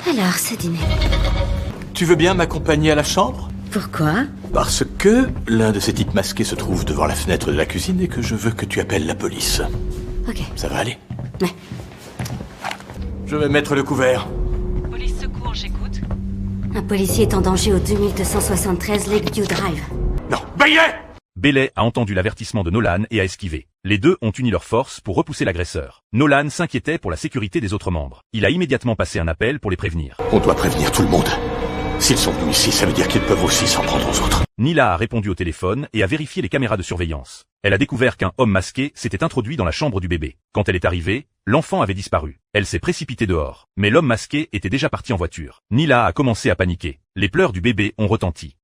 Alors, ce dîner. Tu veux bien m'accompagner à la chambre? Pourquoi? Parce que l'un de ces types masqués se trouve devant la fenêtre de la cuisine et que je veux que tu appelles la police. Ok. Ça va aller? Ouais. Je vais mettre le couvert. Police secours, j'écoute. Un policier est en danger au 2273 Lakeview Drive. Non, Bailey! Bailey a entendu l'avertissement de Nolan et a esquivé. Les deux ont uni leurs forces pour repousser l'agresseur. Nolan s'inquiétait pour la sécurité des autres membres. Il a immédiatement passé un appel pour les prévenir. On doit prévenir tout le monde. S'ils sont venus ici, ça veut dire qu'ils peuvent aussi s'en prendre aux autres. Nila a répondu au téléphone et a vérifié les caméras de surveillance. Elle a découvert qu'un homme masqué s'était introduit dans la chambre du bébé. Quand elle est arrivée, l'enfant avait disparu. Elle s'est précipitée dehors. Mais l'homme masqué était déjà parti en voiture. Nila a commencé à paniquer. Les pleurs du bébé ont retenti.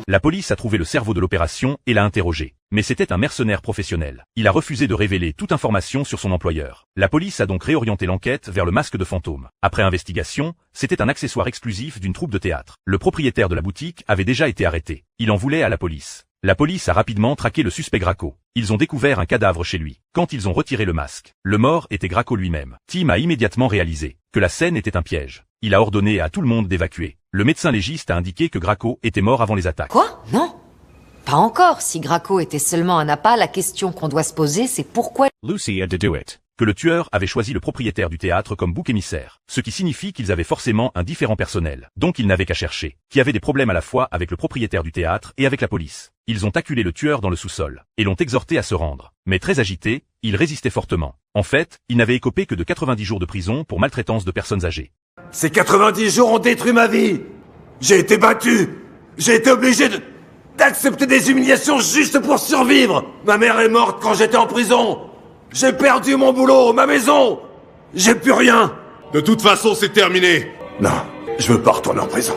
La police a trouvé le cerveau de l'opération et l'a interrogé. Mais c'était un mercenaire professionnel. Il a refusé de révéler toute information sur son employeur. La police a donc réorienté l'enquête vers le masque de fantôme. Après investigation, c'était un accessoire exclusif d'une troupe de théâtre. Le propriétaire de la boutique avait déjà été arrêté. Il en voulait à la police. La police a rapidement traqué le suspect Graco. Ils ont découvert un cadavre chez lui. Quand ils ont retiré le masque, le mort était Graco lui-même. Tim a immédiatement réalisé que la scène était un piège. Il a ordonné à tout le monde d'évacuer. Le médecin légiste a indiqué que Graco était mort avant les attaques. Quoi? Non. Pas encore. Si Graco était seulement un appât, la question qu'on doit se poser, c'est pourquoi Lucy had to do it. Que le tueur avait choisi le propriétaire du théâtre comme bouc émissaire. Ce qui signifie qu'ils avaient forcément un différent personnel. Donc ils n'avaient qu'à chercher. Qui avait des problèmes à la fois avec le propriétaire du théâtre et avec la police. Ils ont acculé le tueur dans le sous-sol. Et l'ont exhorté à se rendre. Mais très agité, il résistait fortement. En fait, il n'avait écopé que de 90 jours de prison pour maltraitance de personnes âgées. Ces 90 jours ont détruit ma vie. J'ai été battu. J'ai été obligé d'accepter des humiliations juste pour survivre. Ma mère est morte quand j'étais en prison. J'ai perdu mon boulot, ma maison. J'ai plus rien. De toute façon, c'est terminé. Non, je veux pas retourner en prison.